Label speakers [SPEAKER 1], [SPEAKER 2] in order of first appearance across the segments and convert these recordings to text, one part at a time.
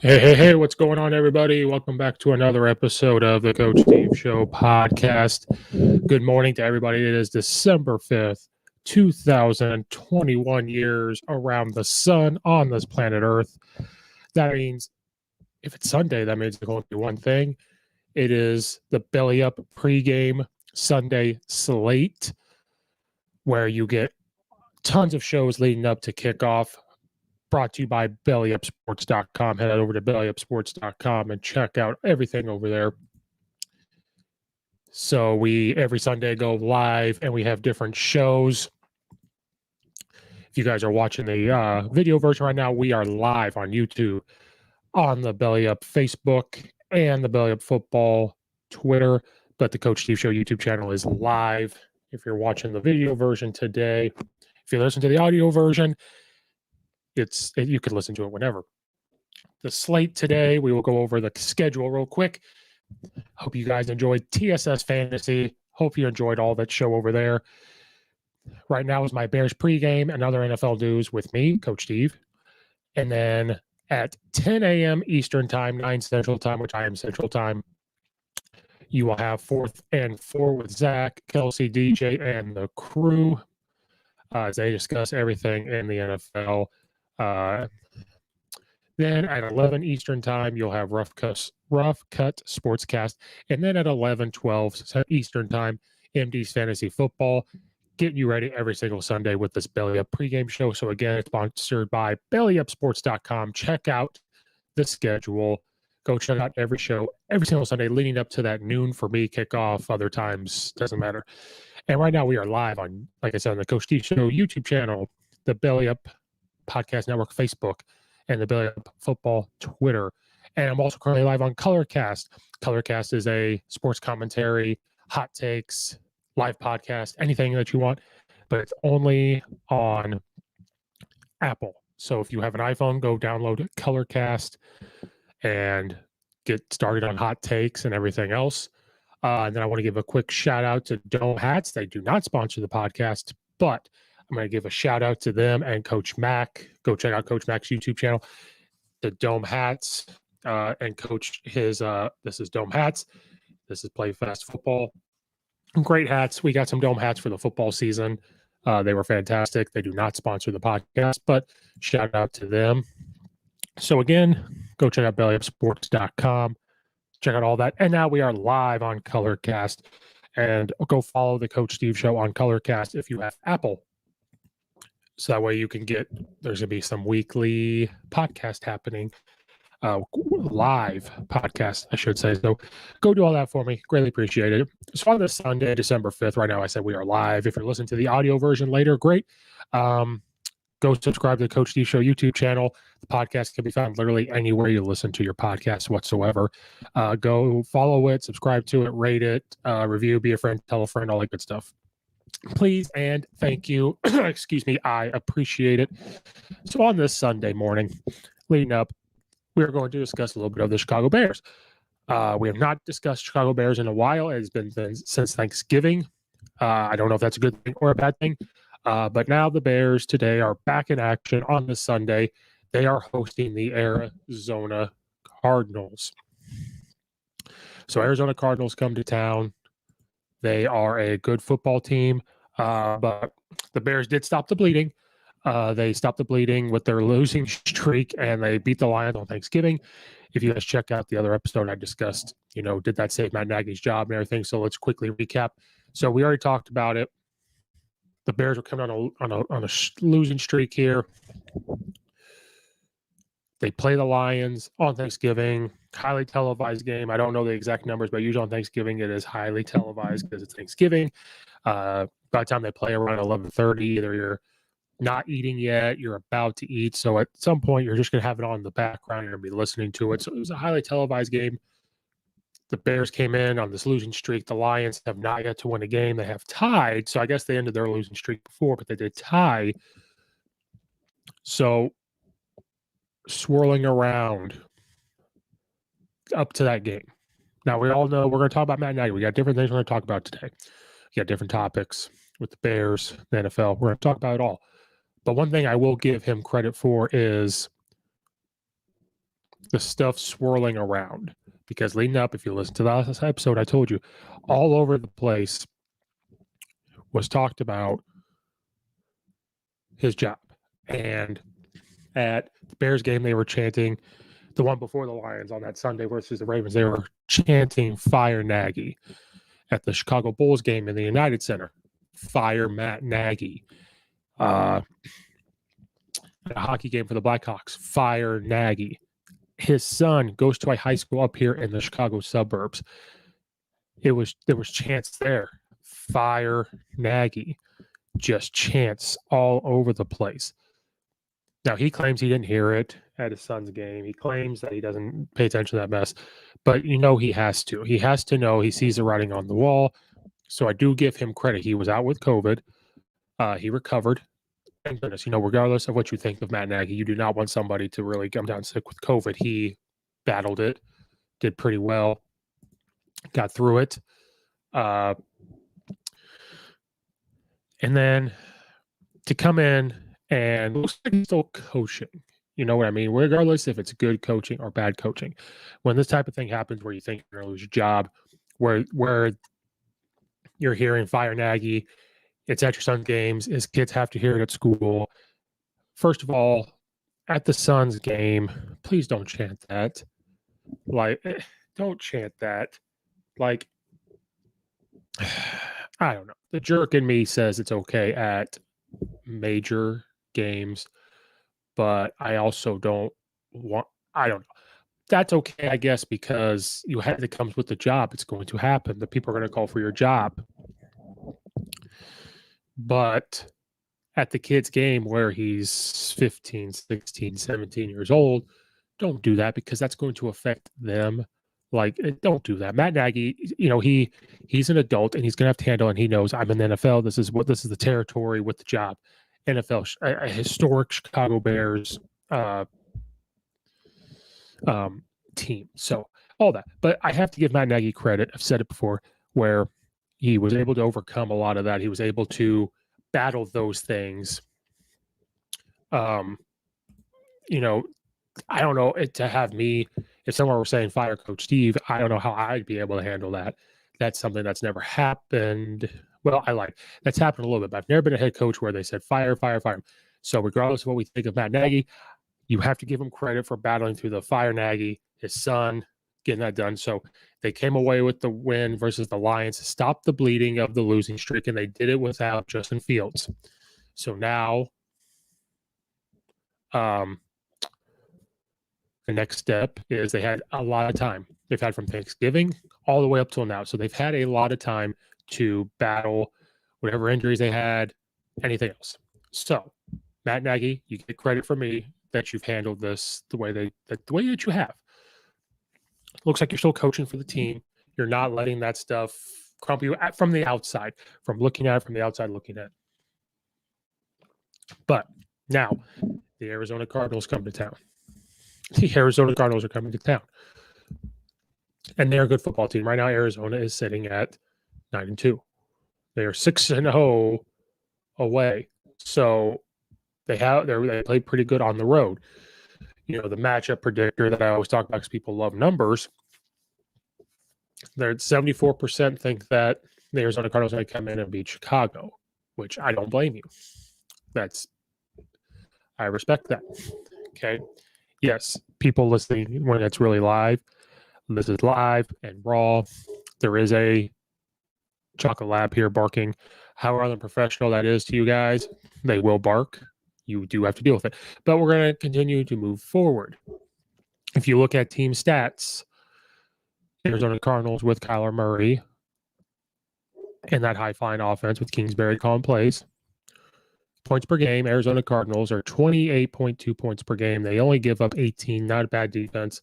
[SPEAKER 1] Hey, what's going on, everybody? Welcome back to another episode of the Coach Steve Show podcast. Good morning to everybody. It is December 5th, 2021 years around the sun on this planet Earth. That means if it's Sunday, that means there's only one thing. It is the Belly Up pregame Sunday slate, where you get tons of shows leading up to kickoff. Brought to you by bellyupsports.com. Head over to bellyupsports.com and check out everything over there. So we every Sunday go live and we have different shows. If you guys are watching the video version right now, we are live on YouTube, on the Belly Up Facebook, and the Belly Up Football Twitter. But the Coach Steve Show YouTube channel is live. If you're watching the video version today, if you listen to the audio version, you can listen to it whenever. The slate today, we will go over the schedule real quick. Hope you guys enjoyed TSS Fantasy. Hope you enjoyed all that show over there. Right now is my Bears pregame and other NFL news with me, Coach Steve. And then at 10 a.m. Eastern Time, 9 Central Time, which I am Central Time, you will have 4th and 4 with Zach, Kelsey, DJ, and the crew as they discuss everything in the NFL. Then at 11 Eastern Time, you'll have Rough Cut Sportscast. And then at 11:12 Eastern Time, MD's Fantasy Football, getting you ready every single Sunday with this Belly Up pregame show. So again, it's sponsored by bellyupsports.com. Check out the schedule. Go check out every show every single Sunday leading up to that noon for me kickoff. Other times, doesn't matter. And right now we are live on, like I said, on the Coach Steve Show YouTube channel, the Belly Up Podcast Network Facebook, and the Belly Up Football Twitter. And I'm also currently live on Colorcast. Colorcast is a sports commentary, hot takes, live podcast, anything that you want, but it's only on Apple. So if you have an iPhone, go download Colorcast and get started on hot takes and everything else. And then I want to give a quick shout out to Dome Hats. They do not sponsor the podcast, but I'm going to give a shout out to them and Coach Mac. Go check out Coach Mac's YouTube channel, the Dome Hats, and Coach his. This is Dome Hats. This is Play Fast Football. Great hats. We got some Dome hats for the football season. They were fantastic. They do not sponsor the podcast, but shout out to them. So again, go check out bellyupsports.com. Check out all that. And now we are live on Colorcast. And go follow the Coach Steve Show on Colorcast if you have Apple. So that way you can there's going to be some weekly podcast happening. Live podcast, I should say. So go do all that for me. Greatly appreciate it. So on this Sunday, December 5th, right now I said we are live. If you're listening to the audio version later, great. Go subscribe to the Coach Steve Show YouTube channel. The podcast can be found literally anywhere you listen to your podcast whatsoever. Go follow it, subscribe to it, rate it, review, be a friend, tell a friend, all that good stuff. Please and thank you. Excuse me. I appreciate it. So on this Sunday morning, leading up, we're going to discuss a little bit of the Chicago Bears. We have not discussed Chicago Bears in a while. It's been since Thanksgiving. I don't know if that's a good thing or a bad thing. But now the Bears today are back in action on this Sunday. They are hosting the Arizona Cardinals. So Arizona Cardinals come to town. They are a good football team, but the Bears did stop the bleeding. They stopped the bleeding with their losing streak, and they beat the Lions on Thanksgiving. If you guys check out the other episode I discussed, did that save Matt Nagy's job and everything? So let's quickly recap. So we already talked about it. The Bears are coming on a losing streak here. They play the Lions on Thanksgiving, highly televised game. I don't know the exact numbers, but usually on Thanksgiving it is highly televised because it's Thanksgiving. By the time they play around 11:30, either you're not eating yet, you're about to eat. So at some point, you're just going to have it on in the background. You're going to be listening to it. So it was a highly televised game. The Bears came in on this losing streak. The Lions have not yet to win a game. They have tied. So I guess they ended their losing streak before, but they did tie. So swirling around up to that game. Now, we all know we're going to talk about Matt Nagy. We got different things we're going to talk about today. We got different topics with the Bears, the NFL. We're going to talk about it all. But one thing I will give him credit for is the stuff swirling around. Because leading up, if you listen to the last episode, I told you, all over the place was talked about his job. And at the Bears game, they were chanting, the one before the Lions on that Sunday versus the Ravens, they were chanting "Fire Nagy." At the Chicago Bulls game in the United Center, "Fire Matt Nagy." At a hockey game for the Blackhawks, "Fire Nagy." His son goes to a high school up here in the Chicago suburbs. There was chants there, "Fire Nagy," just chants all over the place. Now, he claims he didn't hear it at his son's game. He claims that he doesn't pay attention to that mess. But he has to. He has to know. He sees the writing on the wall. So I do give him credit. He was out with COVID. He recovered. Thank goodness. Regardless of what you think of Matt Nagy, you do not want somebody to really come down sick with COVID. He battled it, did pretty well, got through it. And then to come in and looks like he's still coaching. You know what I mean? Regardless if it's good coaching or bad coaching. When this type of thing happens where you think you're going to lose your job, where you're hearing "Fire Nagy," it's at your son's games, his kids have to hear it at school. First of all, at the son's game, please don't chant that. Don't chant that. I don't know. The jerk in me says it's okay at major games, but I also don't know. That's okay, I guess, because it comes with the job. It's going to happen. The people are going to call for your job. But at the kid's game where he's 15, 16, 17 years old, don't do that because that's going to affect them. Don't do that. Matt Nagy, he's an adult and he's going to have to handle, and he knows I'm in the NFL. This is the territory with the job. NFL, a historic Chicago Bears team. So all that. But I have to give Matt Nagy credit. I've said it before, where he was able to overcome a lot of that. He was able to battle those things. I don't know, to have me, if someone were saying "Fire Coach Steve," I don't know how I'd be able to handle that. That's something that's never happened. Well, that's happened a little bit, but I've never been a head coach where they said fire, fire, fire. So regardless of what we think of Matt Nagy, you have to give him credit for battling through the "Fire Nagy," his son, getting that done. So they came away with the win versus the Lions, stopped the bleeding of the losing streak, and they did it without Justin Fields. So now the next step is they had a lot of time. They've had from Thanksgiving all the way up till now. So they've had a lot of time to battle whatever injuries they had, anything else. So Matt Nagy, you get credit from me that you've handled this the way that you have. Looks like you're still coaching for the team. You're not letting that stuff crumple you from the outside, from looking at it from the outside looking at. But now the Arizona Cardinals come to town. The Arizona Cardinals are coming to town. And they're a good football team. Right now, Arizona is sitting at 9-2. They are 6-0 away. So they played pretty good on the road. The matchup predictor that I always talk about because people love numbers. They're at 74% think that the Arizona Cardinals are going to come in and beat Chicago, which I don't blame you. I respect that. Okay. Yes, people listening when it's really live. This is live and raw. There is a chocolate lab here barking. However unprofessional that is to you guys, they will bark. You do have to deal with it. But we're going to continue to move forward. If you look at team stats, Arizona Cardinals with Kyler Murray and that high-flying offense with Kingsbury calling plays. Points per game, Arizona Cardinals are 28.2 points per game. They only give up 18, not a bad defense.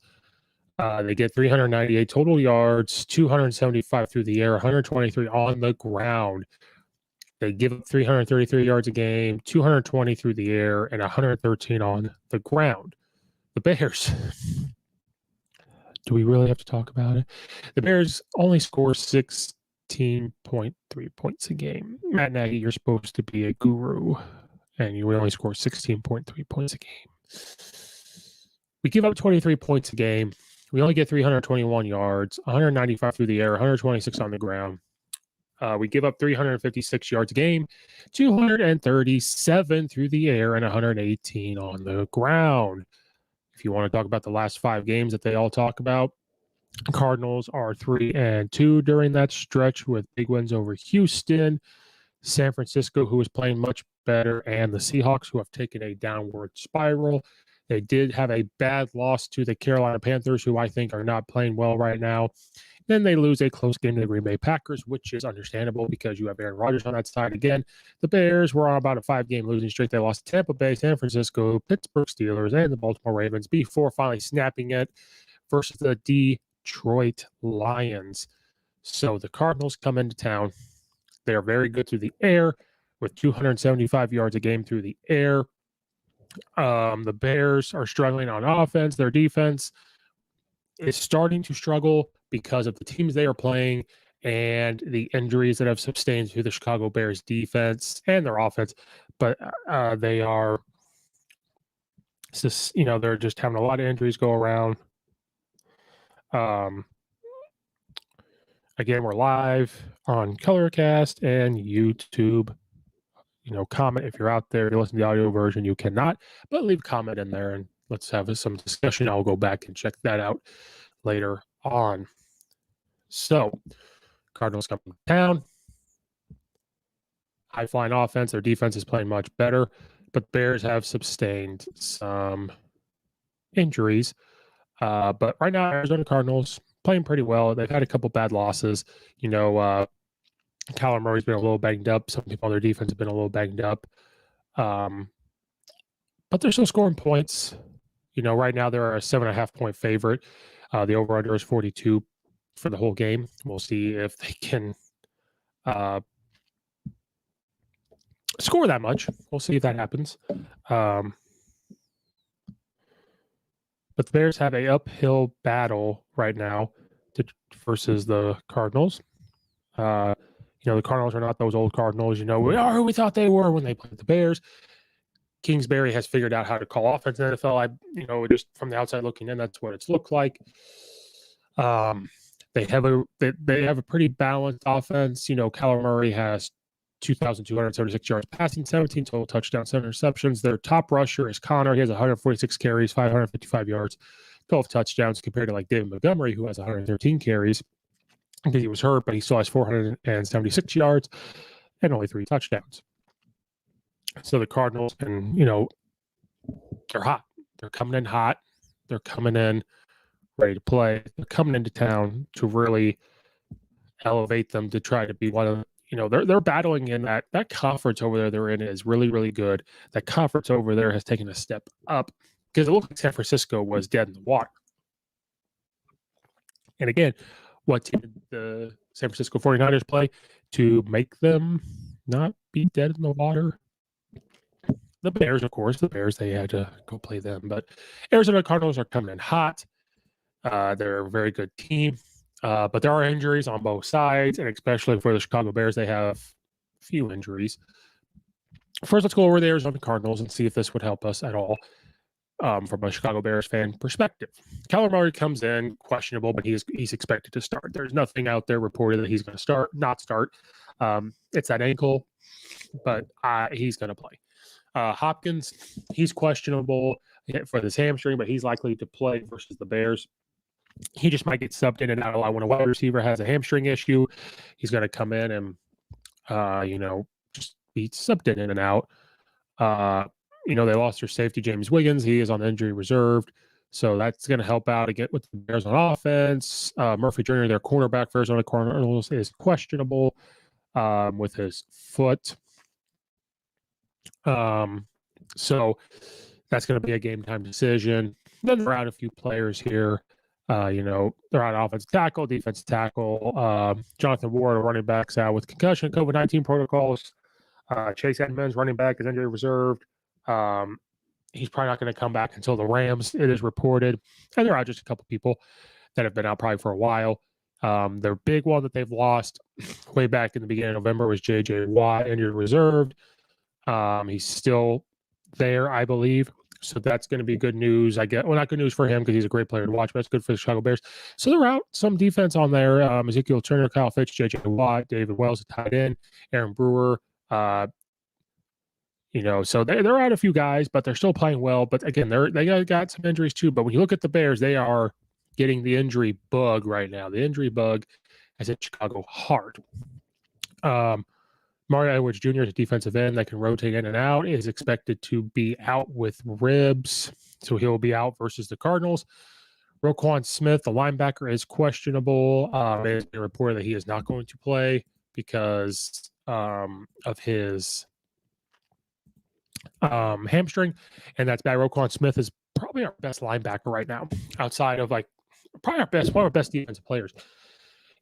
[SPEAKER 1] They get 398 total yards, 275 through the air, 123 on the ground. They give up 333 yards a game, 220 through the air, and 113 on the ground. The Bears, do we really have to talk about it? The Bears only score 16.3 points a game. Matt Nagy, you're supposed to be a guru, and you only score 16.3 points a game. We give up 23 points a game. We only get 321 yards, 195 through the air, 126 on the ground. We give up 356 yards a game, 237 through the air, and 118 on the ground. If you want to talk about the last 5 games that they all talk about, Cardinals are 3-2 during that stretch with big wins over Houston, San Francisco, who is playing much better, and the Seahawks, who have taken a downward spiral. They did have a bad loss to the Carolina Panthers, who I think are not playing well right now. Then they lose a close game to the Green Bay Packers, which is understandable because you have Aaron Rodgers on that side again. The Bears were on about a 5-game losing streak. They lost to Tampa Bay, San Francisco, Pittsburgh Steelers, and the Baltimore Ravens before finally snapping it versus the Detroit Lions. So the Cardinals come into town. They are very good through the air with 275 yards a game through the air. The Bears are struggling on offense. Their defense is starting to struggle because of the teams they are playing and the injuries that have sustained through the Chicago Bears defense and their offense. But they are just, they're just having a lot of injuries go around. Again, we're live on Colorcast and YouTube. Comment if you're out there. You listen to the audio version, you cannot, but leave a comment in there and let's have some discussion. I'll go back and check that out later on. So, Cardinals come to town. High-flying offense. Their defense is playing much better, but Bears have sustained some injuries. But right now, Arizona Cardinals playing pretty well. They've had a couple bad losses. Kyler Murray's been a little banged up. Some people on their defense have been a little banged up. But they're still scoring points. Right now they're a 7.5-point favorite. The over-under is 42 for the whole game. We'll see if they can score that much. We'll see if that happens. But the Bears have a uphill battle right now versus the Cardinals. The Cardinals are not those old Cardinals. We are who we thought they were when they played the Bears. Kingsbury has figured out how to call offense in the NFL. Just from the outside looking in, that's what it's looked like. They have a pretty balanced offense. Kyler Murray has 2,276 yards passing, 17 total touchdowns, 7 interceptions. Their top rusher is Connor. He has 146 carries, 555 yards, 12 touchdowns compared to like David Montgomery, who has 113 carries because he was hurt, but he still has 476 yards and only 3 touchdowns. So the Cardinals can, they're hot. They're coming in hot. They're coming in ready to play. They're coming into town to really elevate them to try to be one of, they're battling in that conference over there they're in is really, really good. That conference over there has taken a step up because it looked like San Francisco was dead in the water. And again, what did the San Francisco 49ers play to make them not be dead in the water? The Bears, of course. The Bears, they had to go play them. But Arizona Cardinals are coming in hot. They're a very good team. But there are injuries on both sides, and especially for the Chicago Bears, they have a few injuries. First, let's go over the Arizona Cardinals and see if this would help us at all from a Chicago Bears fan perspective. Kyler Murray comes in questionable, but he's expected to start. There's nothing out there reported that he's going to not start. It's that ankle, but he's going to play. Hopkins, he's questionable for this hamstring, but he's likely to play versus the Bears. He just might get subbed in and out a lot when a wide receiver has a hamstring issue. He's going to come in and, just be subbed in and out. They lost their safety, James Wiggins. He is on the injury reserved. So that's going to help out again with the Bears on offense. Murphy Jr., their cornerback for Arizona Cardinals, is questionable with his foot. So that's going to be a game time decision. Then they're out a few players here. They're out offensive tackle, defensive tackle. Jonathan Ward, a running back's out with concussion, COVID-19 protocols. Chase Edmonds, running back, is injury reserved. He's probably not going to come back until the Rams, it is reported. And there are just a couple people that have been out probably for a while. Their big one that they've lost way back in the beginning of November was J.J. Watt, injured reserved. He's still there, I believe. So that's going to be good news. Well, not good news for him because he's a great player to watch, but it's good for the Chicago Bears. So they're out. Some defense on there. Ezekiel Turner, Kyle Fitch, J.J. Watt, David Wells, tight end, Aaron Brewer. So they're out a few guys, but they're still playing well. But again, they got some injuries too. But when you look at the Bears, they are getting the injury bug right now. The injury bug has hit Chicago hard. Mario Edwards Jr., the defensive end that can rotate in and out, is expected to be out with ribs. So he'll be out versus the Cardinals. Rokon Smith, the linebacker, is questionable. It has been reported that he is not going to play because of his hamstring, and that's bad. Rokon Smith is probably our best linebacker right now, outside of probably one of our best defensive players.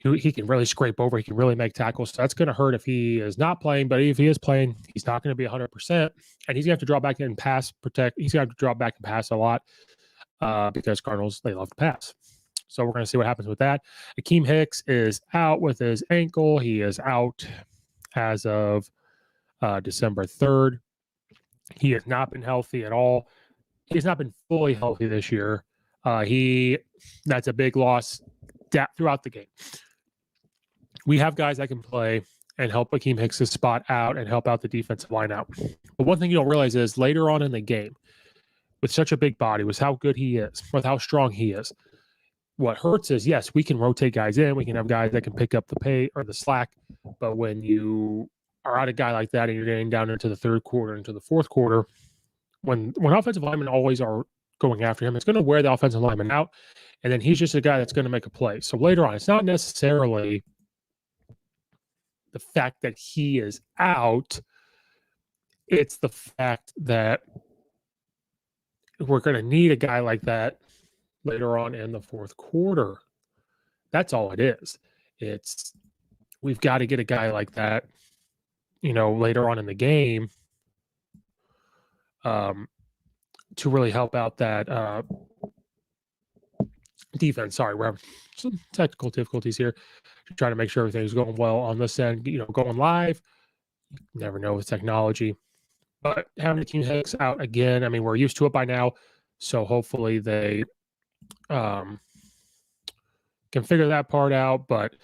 [SPEAKER 1] He can really scrape over. He can really make tackles. So that's going to hurt if he is not playing. But if he is playing, he's not going to be 100%. And he's going to have to drop back and pass protect. He's going to have to drop back and pass a lot because Cardinals, they love to pass. So we're going to see what happens with that. Akeem Hicks is out with his ankle. He is out as of December 3rd. He has not been healthy at all. He has not been fully healthy this year. That's a big loss throughout the game. We have guys that can play and help Akeem Hicks' spot out and help out the defensive line out. But one thing you don't realize is later on in the game, with such a big body, with how good he is, with how strong he is, what hurts is, yes, we can rotate guys in. We can have guys that can pick up the pay or the slack. But when you are out a guy like that and you're getting down into the third quarter, into the fourth quarter, when offensive linemen always are going after him, it's going to wear the offensive lineman out. And then he's just a guy that's going to make a play. So later on, it's not necessarily the fact that he is out. It's the fact that we're going to need a guy like that later on in the fourth quarter. That's all it is. We've got to get a guy like that, later on in the game to really help out that defense. Sorry, we're having some technical difficulties here. Trying to make sure everything's going well on this end. Going live, you never know with technology. But having Akeem Hicks out again, I mean, we're used to it by now. So hopefully they can figure that part out. But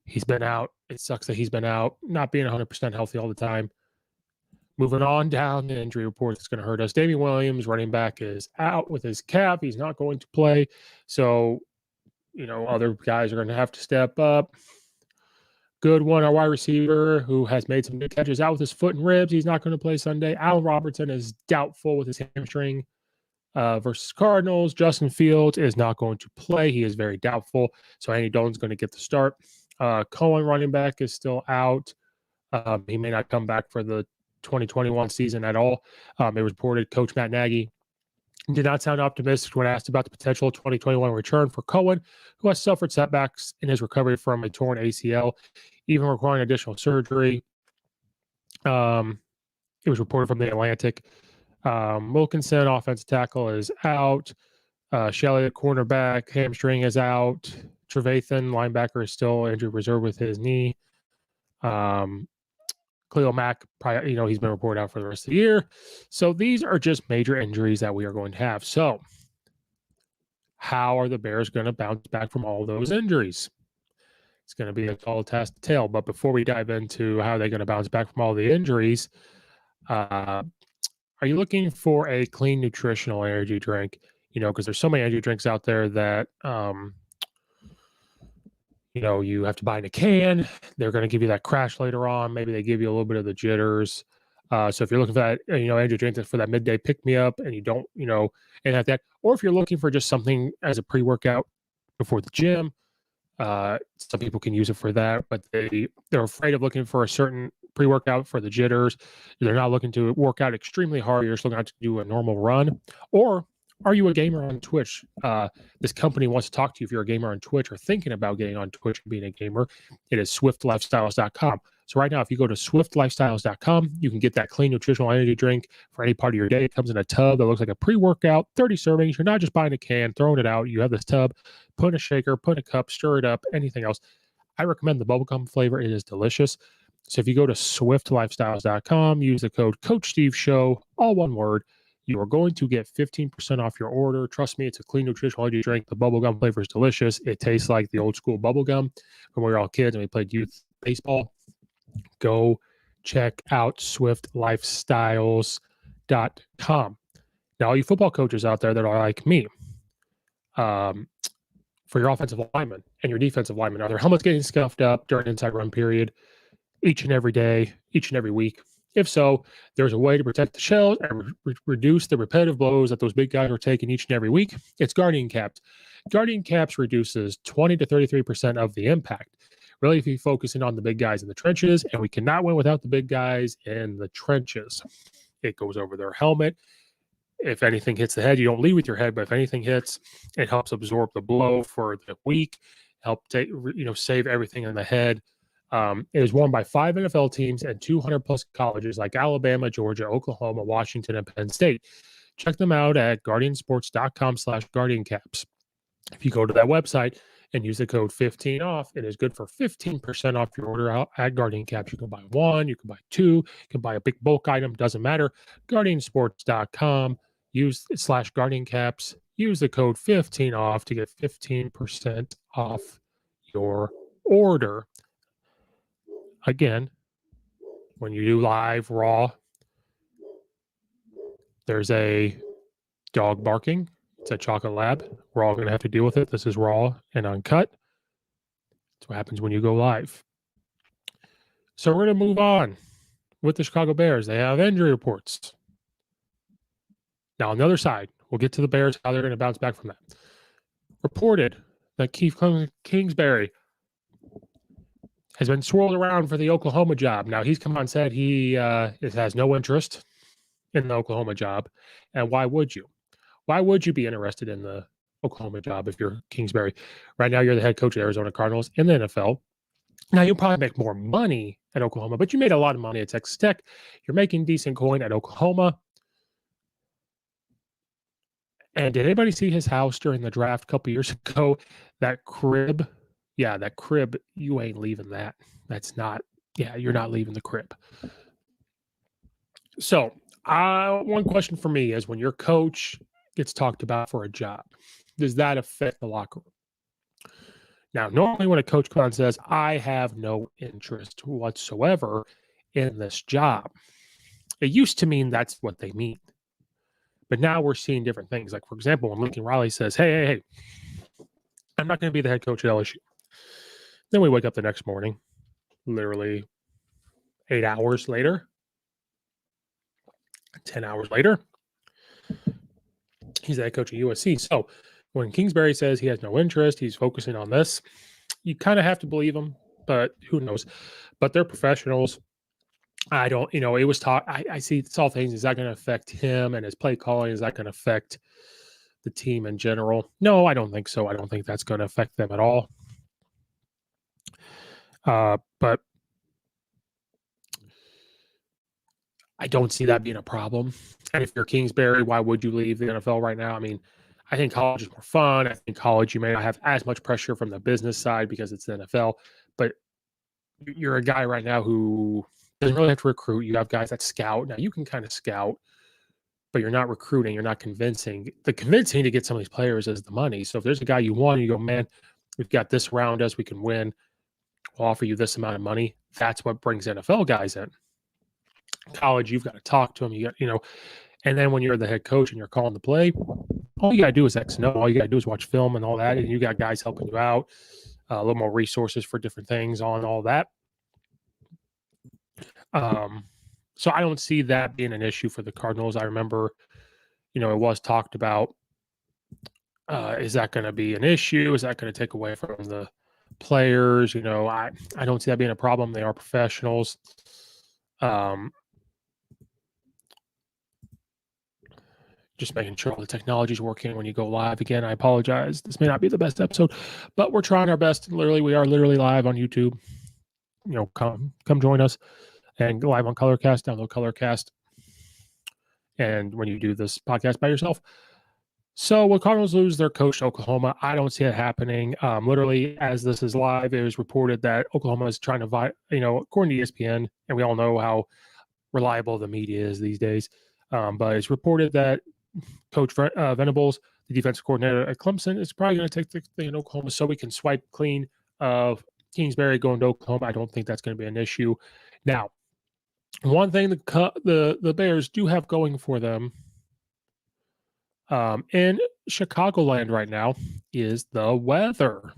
[SPEAKER 1] he's been out. It sucks that he's been out, not being 100% healthy all the time. Moving on down the injury report that's going to hurt us. Damien Williams, running back, is out with his calf. He's not going to play. So, other guys are going to have to step up. Good one, our wide receiver, who has made some good catches, out with his foot and ribs. He's not going to play Sunday. Allen Robertson is doubtful with his hamstring versus Cardinals. Justin Fields is not going to play. He is very doubtful. So Andy Dalton's going to get the start. Cohen, running back, is still out. He may not come back for the 2021 season at all. It was reported Coach Matt Nagy did not sound optimistic when asked about the potential 2021 return for Cohen, who has suffered setbacks in his recovery from a torn ACL, even requiring additional surgery. It was reported from The Atlantic. Wilkinson, offensive tackle, is out. Shelley, cornerback, hamstring, is out. Trevathan, linebacker, is still injured reserve with his knee. Khalil Mack, he's been reported out for the rest of the year. So these are just major injuries that we are going to have. So how are the Bears going to bounce back from all those injuries? It's going to be a tall task to tell. But before we dive into how they're going to bounce back from all the injuries, are you looking for a clean nutritional energy drink? Because there's so many energy drinks out there that you have to buy in a can. They're going to give you that crash later on. Maybe they give you a little bit of the jitters. So if you're looking for that, energy drink for that midday pick-me-up and you don't, and have that, or if you're looking for just something as a pre-workout before the gym, some people can use it for that, but they're afraid of looking for a certain pre-workout for the jitters. They're not looking to work out extremely hard. You're just looking to do a normal run. Or are you a gamer on Twitch? This company wants to talk to you if you're a gamer on Twitch or thinking about getting on Twitch and being a gamer. It is swiftlifestyles.com. So right now, if you go to swiftlifestyles.com, you can get that clean nutritional energy drink for any part of your day. It comes in a tub that looks like a pre-workout, 30 servings. You're not just buying a can, throwing it out. You have this tub, put in a shaker, put in a cup, stir it up, anything else. I recommend the bubblegum flavor. It is delicious. So if you go to swiftlifestyles.com, use the code Coach Steve Show, all one word, you are going to get 15% off your order. Trust me, it's a clean, nutritional energy drink. The bubblegum flavor is delicious. It tastes like the old school bubblegum when we were all kids and we played youth baseball. Go check out swiftlifestyles.com. Now, all you football coaches out there that are like me, for your offensive linemen and your defensive linemen, are their helmets getting scuffed up during inside run period each and every day, each and every week? If so, there's a way to protect the shells and reduce the repetitive blows that those big guys are taking each and every week. It's Guardian Caps. Guardian Caps reduces 20 to 33% of the impact. Really, if you're focusing on the big guys in the trenches, and we cannot win without the big guys in the trenches. It goes over their helmet. If anything hits the head, you don't lead with your head, but if anything hits, it helps absorb the blow for the week, help save everything in the head. It is worn by 5 NFL teams and 200 plus colleges like Alabama, Georgia, Oklahoma, Washington, and Penn State. Check them out at guardiansports.com/guardiancaps. If you go to that website and use the code 15OFF, it is good for 15% off your order out at Guardian Caps. You can buy one, you can buy two, you can buy a big bulk item, doesn't matter. Guardiansports.com, use /Guardian Caps, use the code 15OFF to get 15% off your order. Again, when you do live raw, there's a dog barking. It's a chocolate lab. We're all going to have to deal with it. This is raw and uncut. That's what happens when you go live. So we're going to move on with the Chicago Bears. They have injury reports. Now, on the other side, we'll get to the Bears, how they're going to bounce back from that. Reported that Keith Kingsbury has been swirled around for the Oklahoma job. Now, he's come on and said he has no interest in the Oklahoma job. And why would you? Why would you be interested in the Oklahoma job if you're Kingsbury? Right now, you're the head coach of Arizona Cardinals in the NFL. Now, you'll probably make more money at Oklahoma, but you made a lot of money at Texas Tech. You're making decent coin at Oklahoma. And did anybody see his house during the draft a couple years ago? That crib? Yeah, that crib, you ain't leaving that. That's not, you're not leaving the crib. So, one question for me is, when your coach gets talked about for a job, does that affect the locker room? Now, normally when a coach comes on and says, I have no interest whatsoever in this job, it used to mean that's what they mean. But now we're seeing different things. Like, for example, when Lincoln Riley says, hey, I'm not going to be the head coach at LSU. Then we wake up the next morning, literally 8 hours later, 10 hours later, he's the head coach of USC. So when Kingsbury says he has no interest, he's focusing on this, you kind of have to believe him, but who knows? But they're professionals. I don't, it was taught. I see it's all things. Is that going to affect him and his play calling? Is that going to affect the team in general? No, I don't think so. I don't think that's going to affect them at all. But I don't see that being a problem. And if you're Kingsbury, why would you leave the NFL right now? I mean, I think college is more fun. I think college, you may not have as much pressure from the business side because it's the NFL, but you're a guy right now who doesn't really have to recruit. You have guys that scout. Now, you can kind of scout, but you're not recruiting. You're not convincing. The convincing to get some of these players is the money. So if there's a guy you want, and you go, man, we've got this around us, we can win. We'll offer you this amount of money. That's what brings NFL guys in. College, you've got to talk to them. You got, and then when you're the head coach and you're calling the play, all you got to do is X and O. All you got to do is watch film and all that. And you got guys helping you out, a little more resources for different things on all that. So I don't see that being an issue for the Cardinals. I remember, it was talked about, is that going to be an issue? Is that going to take away from the players? I don't see that being a problem. They are professionals. Just making sure all the technology is working when you go live. Again, I apologize. This may not be the best episode, but we're trying our best. We are literally live on YouTube. Come join us and go live on Colorcast, download Colorcast. And when you do this podcast by yourself. So when Cardinals lose their coach to Oklahoma, I don't see it happening. Literally, as this is live, it was reported that Oklahoma is trying to, according to ESPN, and we all know how reliable the media is these days. But it's reported that Coach Venables, the defensive coordinator at Clemson, is probably going to take the thing in Oklahoma so we can swipe clean of Kingsbury going to Oklahoma. I don't think that's going to be an issue. Now, one thing the Bears do have going for them in Chicagoland right now is the weather.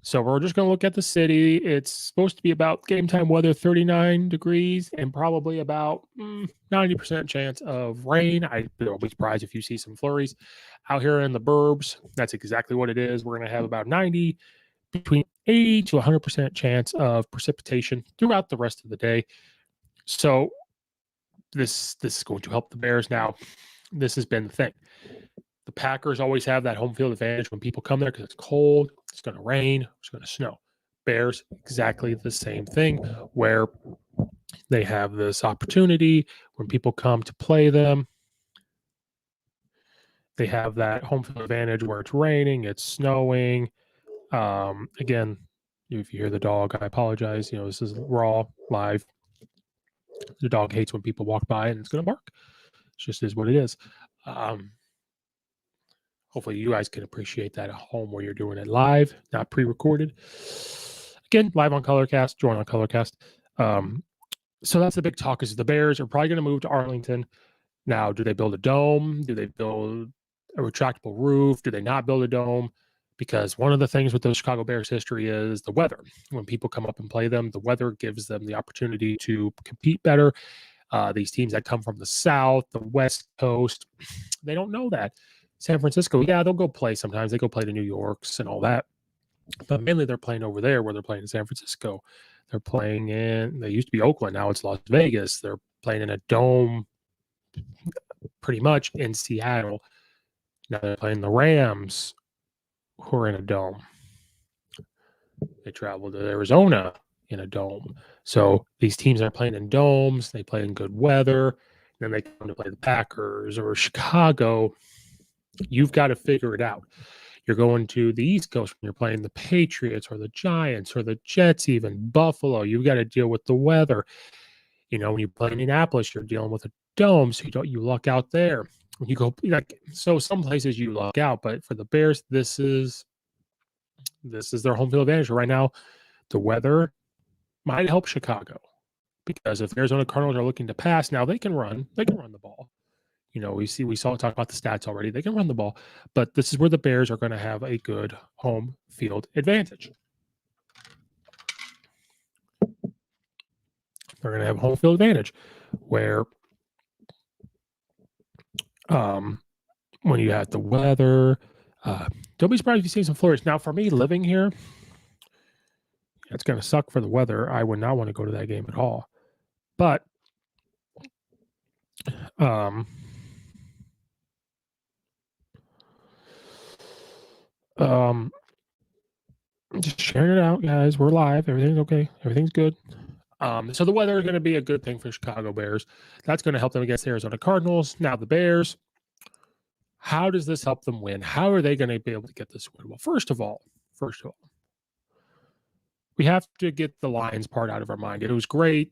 [SPEAKER 1] So we're just going to look at the city. It's supposed to be about game time weather, 39 degrees, and probably about 90% chance of rain. I will be surprised if you see some flurries out here in the burbs. That's exactly what it is. We're going to have about between 80 to 100% chance of precipitation throughout the rest of the day. So this is going to help the Bears. Now, this has been the thing. The Packers always have that home field advantage when people come there because it's cold, it's going to rain, it's going to snow. Bears, exactly the same thing, where they have this opportunity when people come to play them. They have that home field advantage where it's raining, it's snowing. Again, if you hear the dog, I apologize. This is raw, live. The dog hates when people walk by and it's going to bark. It just is what it is. Hopefully you guys can appreciate that at home where you're doing it live, not pre-recorded. Again, live on Colorcast, join on Colorcast. So that's the big talk is the Bears are probably going to move to Arlington. Now, do they build a dome? Do they build a retractable roof? Do they not build a dome? Because one of the things with the Chicago Bears history is the weather. When people come up and play them, the weather gives them the opportunity to compete better. These teams that come from the South, the West Coast, they don't know that. San Francisco, yeah, they'll go play sometimes. They go play to New York's and all that. But mainly they're playing over there where they're playing in San Francisco. They're playing they used to be Oakland. Now it's Las Vegas. They're playing in a dome pretty much in Seattle. Now they're playing the Rams who are in a dome. They travel to Arizona in a dome. So these teams are playing in domes. They play in good weather. Then they come to play the Packers or Chicago. You've got to figure it out. You're going to the East Coast when you're playing the Patriots or the Giants or the Jets, even Buffalo. You've got to deal with the weather. When you play in Indianapolis, you're dealing with a dome, so you luck out there. When you go so some places you luck out, but for the Bears, this is their home field advantage right now. The weather might help Chicago because if the Arizona Cardinals are looking to pass, now they can run the ball. We saw talk about the stats already. They can run the ball, but this is where the Bears are going to have a good home field advantage. They're going to have home field advantage where when you have the weather, don't be surprised if you see some flurries. Now, for me living here, it's going to suck for the weather. I would not want to go to that game at all. But just sharing it out, guys. We're live. Everything's okay. Everything's good. So the weather is going to be a good thing for Chicago Bears. That's going to help them against the Arizona Cardinals. Now the Bears, how does this help them win? How are they going to be able to get this win? Well, first of all, we have to get the Lions part out of our mind. It was great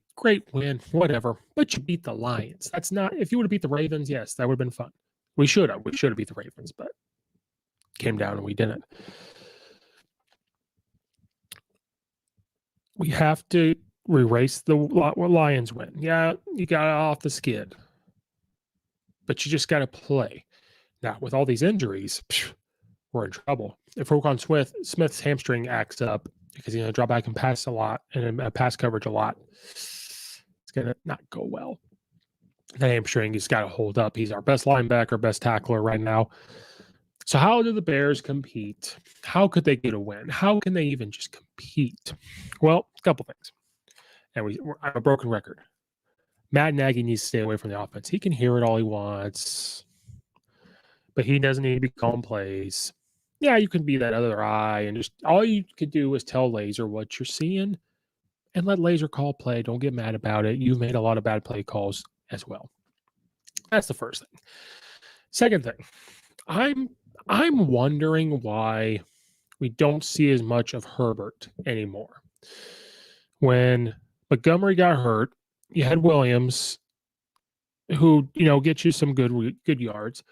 [SPEAKER 1] win, whatever, but you beat the Lions. That's not, if you would have beat the Ravens, yes, that would have been fun. We should have beat the Ravens, but came down and we didn't. We have to erase the Lions win. Yeah, you got off the skid, but you just got to play. Now, with all these injuries, we're in trouble. If Rokon Smith's hamstring acts up because he's going to drop back and pass a lot and pass coverage a lot, it's going to not go well. That hamstring he's got to hold up. He's our best linebacker, best tackler right now. So how do the Bears compete? How could they get a win? How can they even just compete? Well, a couple things. And I'm a broken record. Matt Nagy needs to stay away from the offense. He can hear it all he wants, but he doesn't need to be calling plays. Yeah, you can be that other eye, and just all you could do is tell Laser what you're seeing and let Laser call play. Don't get mad about it. You've made a lot of bad play calls as well. That's the first thing. Second thing, I'm wondering why we don't see as much of Herbert anymore. When Montgomery got hurt, you had Williams, who, gets you some good yards.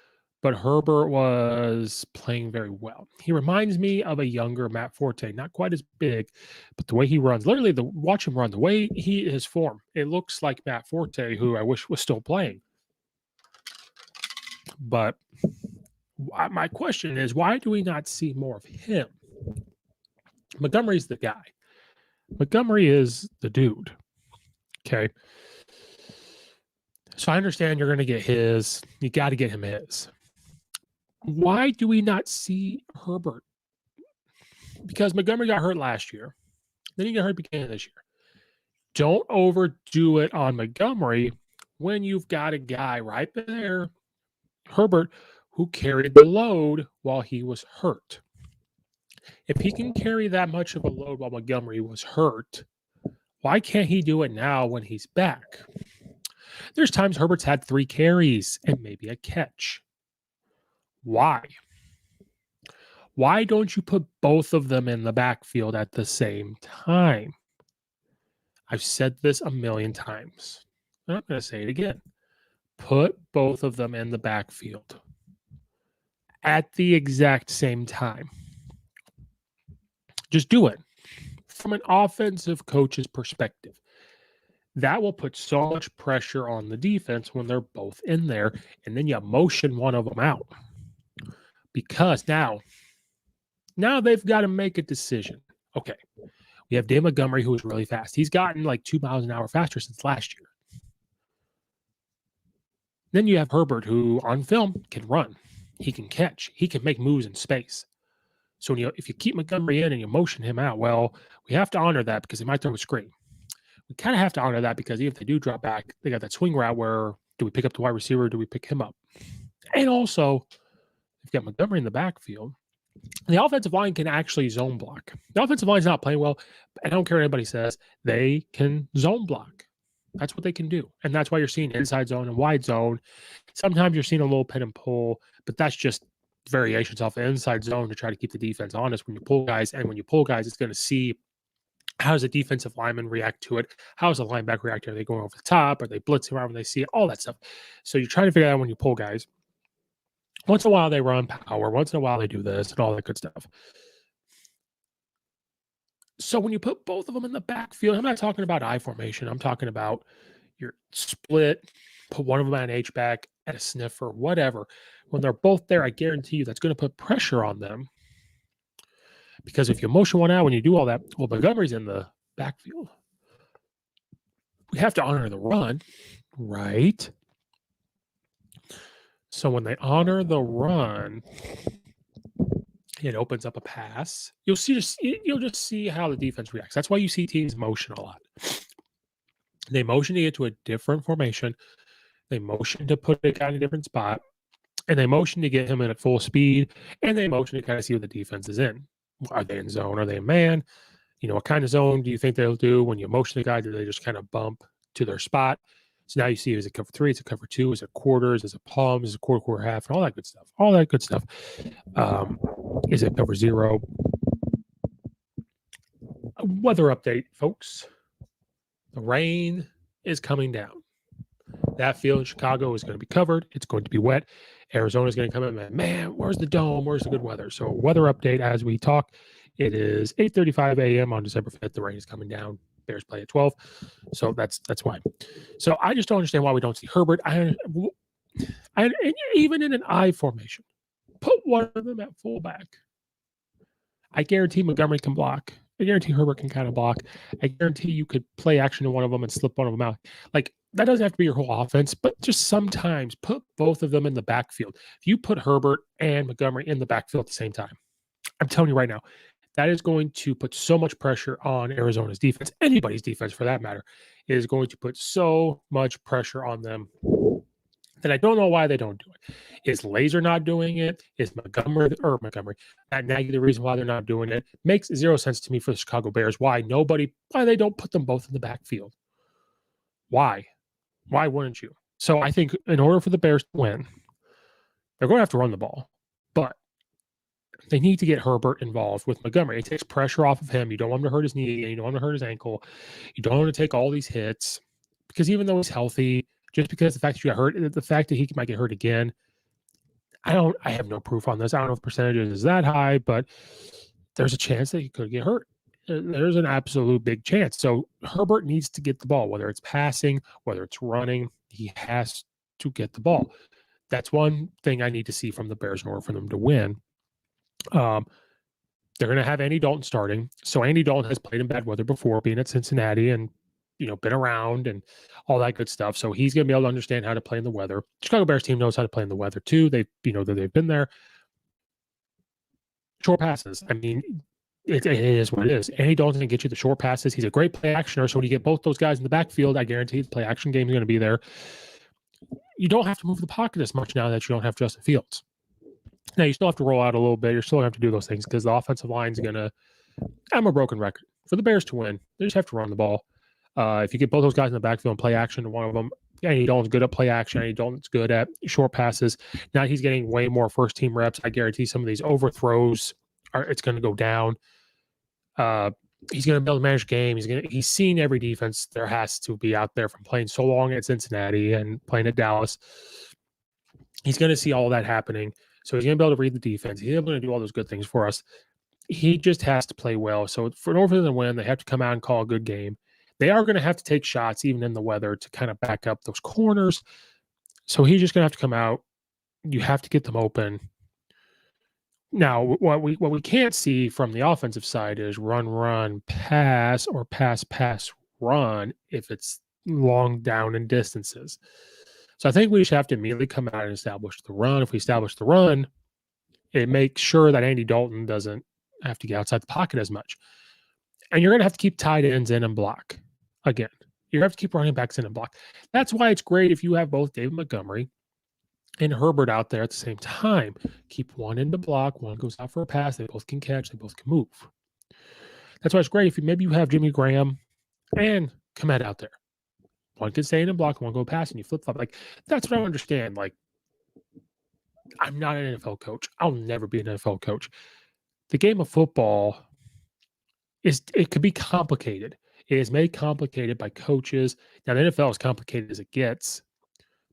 [SPEAKER 1] But Herbert was playing very well. He reminds me of a younger Matt Forte, not quite as big, but the way he runs, literally watch him run, the way his form, it looks like Matt Forte, who I wish was still playing. But my question is, why do we not see more of him? Montgomery's the guy. Montgomery is the dude. Okay. So I understand you're going to get his. You got to get him his. Why do we not see Herbert? Because Montgomery got hurt last year. Then he got hurt beginning of this year. Don't overdo it on Montgomery when you've got a guy right there, Herbert, who carried the load while he was hurt. If he can carry that much of a load while Montgomery was hurt, why can't he do it now when he's back? There's times Herbert's had 3 carries and maybe a catch. Why? Why don't you put both of them in the backfield at the same time? I've said this a million times. I'm going to say it again. Put both of them in the backfield at the exact same time. Just do it. From an offensive coach's perspective, that will put so much pressure on the defense when they're both in there, and then you motion one of them out. Because now they've got to make a decision. Okay, we have Dave Montgomery, who is really fast. He's gotten like 2 miles an hour faster since last year. Then you have Herbert, who on film can run. He can catch. He can make moves in space. So if you keep Montgomery in and you motion him out, well, we have to honor that because they might throw a screen. We kind of have to honor that because if they do drop back, they got that swing route where do we pick up the wide receiver or do we pick him up? And also, you've got Montgomery in the backfield. The offensive line can actually zone block. The offensive line's not playing well, and I don't care what anybody says. They can zone block. That's what they can do. And that's why you're seeing inside zone and wide zone. Sometimes you're seeing a little pin and pull, but that's just variations off the inside zone to try to keep the defense honest when you pull guys. And when you pull guys, it's going to see how does a defensive lineman react to it? How does a linebacker react? Are they going over the top? Are they blitzing around when they see it? All that stuff. So you're trying to figure out when you pull guys. Once in a while, they run power. Once in a while, they do this and all that good stuff. So when you put both of them in the backfield, I'm not talking about I formation. I'm talking about your split, put one of them at an H-back, at a sniffer, whatever. When they're both there, I guarantee you that's going to put pressure on them. Because if you motion one out, when you do all that, well, Montgomery's in the backfield. We have to honor the run, right? So when they honor the run, it opens up a pass. You'll just see how the defense reacts. That's why you see teams motion a lot. They motion to get to a different formation. They motion to put a guy in a different spot. And they motion to get him in at full speed. And they motion to kind of see what the defense is in. Are they in zone? Are they in man? What kind of zone do you think they'll do when you motion the guy? Do they just kind of bump to their spot? So now you see, is it cover 3? Is it cover 2? Is it quarters? Is it palms? Is it quarter, half? And all that good stuff. All that good stuff. Is it cover 0? Weather update, folks. The rain is coming down. That field in Chicago is going to be covered. It's going to be wet. Arizona is going to come in and, man, where's the dome? Where's the good weather? So weather update as we talk. It is 8:35 a.m. on December 5th. The rain is coming down. Bears play at 12. So that's why. So I just don't understand why we don't see Herbert. I even in an I formation, put one of them at fullback. I guarantee Montgomery can block. I guarantee Herbert can kind of block. I guarantee you could play action to one of them and slip one of them out. Like, that doesn't have to be your whole offense, but just sometimes put both of them in the backfield. If you put Herbert and Montgomery in the backfield at the same time, I'm telling you right now, that is going to put so much pressure on Arizona's defense, anybody's defense for that matter. It is going to put so much pressure on them that I don't know why they don't do it. Is Laser not doing it? Is Montgomery, Matt Nagy the reason why they're not doing it? Makes zero sense to me for the Chicago Bears. Why they don't put them both in the backfield? Why? Why wouldn't you? So I think in order for the Bears to win, they're going to have to run the ball. But they need to get Herbert involved with Montgomery. It takes pressure off of him. You don't want him to hurt his knee. You don't want him to hurt his ankle. You don't want him to take all these hits. Because even though he's healthy, just because the fact that you got hurt, the fact that he might get hurt again, I have no proof on this. I don't know if the percentage is that high, but there's a chance that he could get hurt. There's an absolute big chance. So Herbert needs to get the ball, whether it's passing, whether it's running, he has to get the ball. That's one thing I need to see from the Bears in order for them to win. They're going to have Andy Dalton starting. So Andy Dalton has played in bad weather before, being at Cincinnati and, been around and all that good stuff. So he's going to be able to understand how to play in the weather. Chicago Bears team knows how to play in the weather too. They've been there. Short passes. I mean, it is what it is. Andy Dalton can get you the short passes. He's a great play actioner. So when you get both those guys in the backfield, I guarantee the play action game is going to be there. You don't have to move the pocket as much now that you don't have Justin Fields. Now, you still have to roll out a little bit. You're still going to have to do those things because the offensive line is going to – I'm a broken record. For the Bears to win, they just have to run the ball. If you get both those guys in the backfield and play action, one of them, Andy Dalton's good at play action. Andy Dalton's good at short passes. Now he's getting way more first-team reps. I guarantee some of these overthrows, it's going to go down. He's going to be able to manage the game. He's seen every defense there has to be out there from playing so long at Cincinnati and playing at Dallas. He's going to see all of that happening. So he's going to be able to read the defense. He's able to do all those good things for us. He just has to play well. So in order for them to win, they have to come out and call a good game. They are going to have to take shots, even in the weather, to kind of back up those corners. So he's just going to have to come out. You have to get them open. Now, what we can't see from the offensive side is run, pass, or pass, run if it's long down in distances. So I think we just have to immediately come out and establish the run. If we establish the run, it makes sure that Andy Dalton doesn't have to get outside the pocket as much. And you're going to have to keep tight ends in and block. Again, you have to keep running backs in and block. That's why it's great if you have both David Montgomery and Herbert out there at the same time. Keep one in the block, one goes out for a pass. They both can catch. They both can move. That's why it's great if maybe you have Jimmy Graham and Kmet out there. One can stay in and block, one go pass, and you flip-flop. Like, that's what I understand. Like, I'm not an NFL coach. I'll never be an NFL coach. The game of football it could be complicated. It is made complicated by coaches. Now, the NFL is complicated as it gets,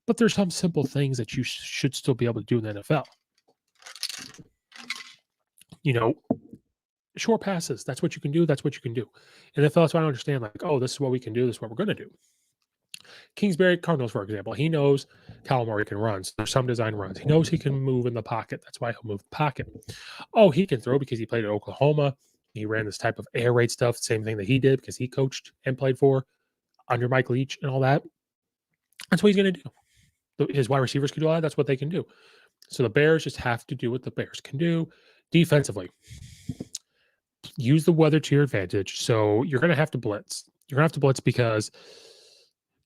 [SPEAKER 1] but there's some simple things that you should still be able to do in the NFL. Short passes. That's what you can do. That's what you can do. In the NFL, so I don't understand, like, oh, this is what we can do. This is what we're going to do. Kingsbury Cardinals, for example, he knows Kyle Murray can run. So there's some design runs. He knows he can move in the pocket. That's why he'll move the pocket. Oh, he can throw because he played at Oklahoma. He ran this type of air raid stuff, same thing that he did because he coached and played for under Mike Leach and all that. That's what he's going to do. His wide receivers can do all that. That's what they can do. So the Bears just have to do what the Bears can do defensively. Use the weather to your advantage. So you're going to have to blitz. You're going to have to blitz because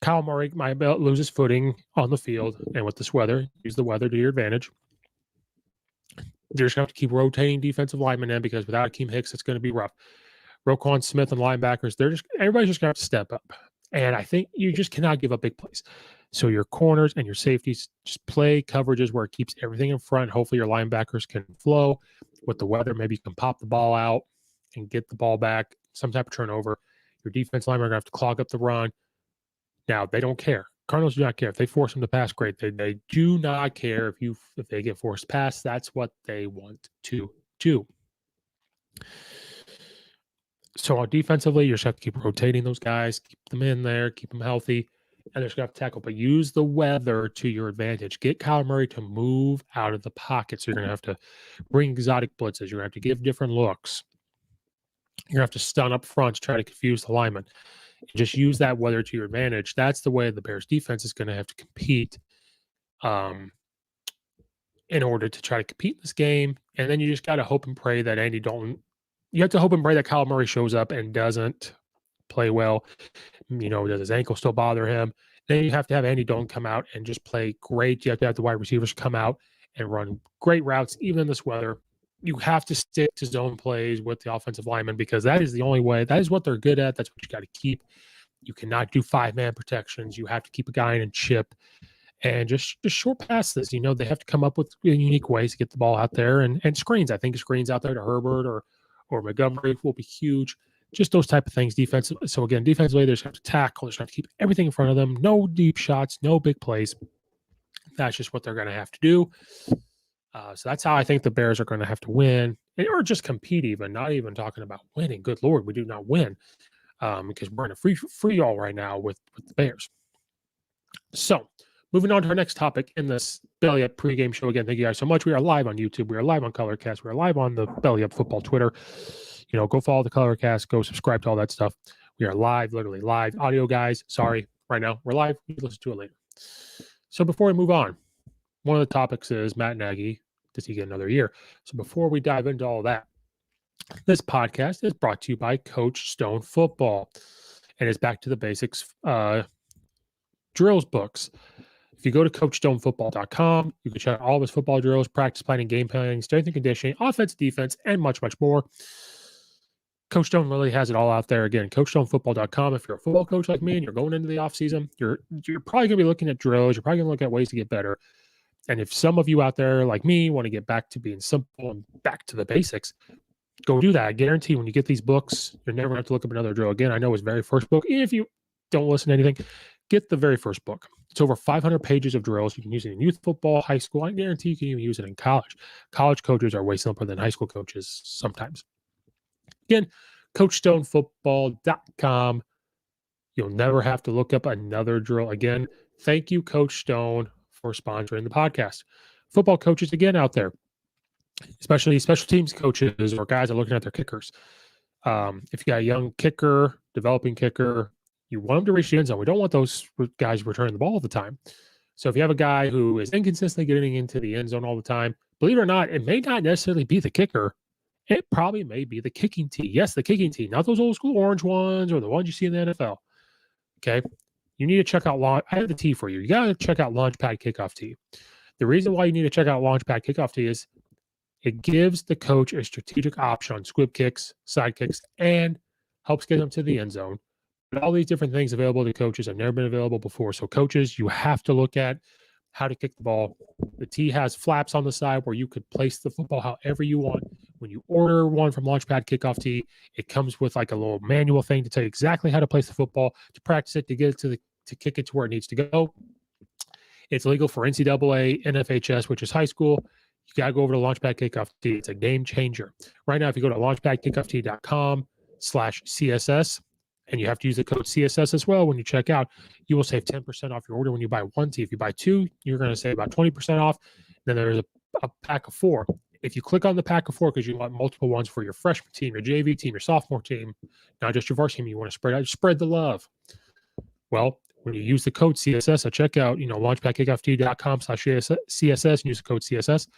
[SPEAKER 1] Kyle Murray might lose his footing on the field. And with this weather, use the weather to your advantage. You're just going to have to keep rotating defensive linemen in because without Akeem Hicks, it's going to be rough. Rokon Smith and linebackers, everybody's just going to have to step up. And I think you just cannot give up big plays. So your corners and your safeties, just play coverages where it keeps everything in front. Hopefully your linebackers can flow. With the weather, maybe you can pop the ball out and get the ball back, some type of turnover. Your defense linemen are going to have to clog up the run. Now, they don't care. Cardinals do not care. If they force them to pass, great. They do not care if they get forced to pass. That's what they want to do. So defensively, you just have to keep rotating those guys, keep them in there, keep them healthy, and they're just going to have to tackle. But use the weather to your advantage. Get Kyle Murray to move out of the pocket. So you're going to have to bring exotic blitzes. You're going to have to give different looks. You're going to have to stun up front to try to confuse the lineman. Just use that weather to your advantage. That's the way the Bears defense is going to have to compete in order to try to compete in this game. And then you just got to hope and pray that Andy Dalton, you have to hope and pray that Kyle Murray shows up and doesn't play well. Does his ankle still bother him? Then you have to have Andy Dalton come out and just play great. You have to have the wide receivers come out and run great routes, even in this weather. You have to stick to zone plays with the offensive linemen because that is the only way. That is what they're good at. That's what you got to keep. You cannot do 5-man protections. You have to keep a guy in and chip and just short passes. They have to come up with unique ways to get the ball out there and screens. I think screens out there to Herbert or Montgomery will be huge. just those type of things. So again, defensively, they just have to tackle. They just have to keep everything in front of them. No deep shots, no big plays. That's just what they're going to have to do. So that's how I think the Bears are going to have to win, or just compete even, not even talking about winning. Good Lord, we do not win because we're in a free all right now with the Bears. So moving on to our next topic in this Belly Up pregame show. Again, thank you guys so much. We are live on YouTube. We are live on Colorcast. We are live on the Belly Up Football Twitter. Go follow the Colorcast. Go subscribe to all that stuff. We are live, literally live. Audio guys, sorry, right now we're live. You can listen to it later. So before we move on, one of the topics is Matt Nagy. Does he get another year? So before we dive into all that, this podcast is brought to you by Coach Stone Football, and it's back to the basics drills books. If you go to CoachStoneFootball.com, you can check out all of his football drills, practice planning, game planning, strength and conditioning, offense, defense, and much, much more. Coach Stone really has it all out there. Again, CoachStoneFootball.com. If you're a football coach like me and you're going into the offseason, you're probably going to be looking at drills. You're probably going to look at ways to get better. And if some of you out there like me want to get back to being simple and back to the basics, go do that. I guarantee when you get these books, you're never going to have to look up another drill again. I know his very first book. If you don't listen to anything, get the very first book. It's over 500 pages of drills. You can use it in youth football, high school. I guarantee you can even use it in college. College coaches are way simpler than high school coaches sometimes. Again, CoachStoneFootball.com. You'll never have to look up another drill again. Thank you, Coach Stone, for sponsoring the podcast. Football coaches, again, out there, especially special teams coaches or guys that are looking at their kickers. If you got a young kicker, developing kicker, you want them to reach the end zone. We don't want those guys returning the ball all the time. So if you have a guy who is inconsistently getting into the end zone all the time, believe it or not, it may not necessarily be the kicker. It probably may be the kicking tee. Yes, the kicking tee, not those old school orange ones or the ones you see in the NFL. Okay. You need to check out I have the tee for you. You got to check out Launchpad Kickoff Tee. The reason why you need to check out Launchpad Kickoff Tee is it gives the coach a strategic option on squib kicks, side kicks, and helps get them to the end zone. But all these different things available to coaches have never been available before. So coaches, you have to look at how to kick the ball. The tee has flaps on the side where you could place the football however you want. When you order one from Launchpad Kickoff Tee, it comes with like a little manual thing to tell you exactly how to place the football, to practice it, to get it to kick it to where it needs to go. It's legal for NCAA, NFHS, which is high school. You got to go over to Launchpad Kickoff Tee. It's a game changer. Right now, if you go to launchpadkickoff.com/CSS, and you have to use the code CSS as well when you check out, you will save 10% off your order when you buy one tee. If you buy two, you're going to save about 20% off. Then there's a pack of 4. If you click on the pack of 4 because you want multiple ones for your freshman team, your JV team, your sophomore team, not just your varsity team, you want to spread the love. Well, when you use the code CSS at checkout, launchpadkickoff.com/CSS and use the code CSS,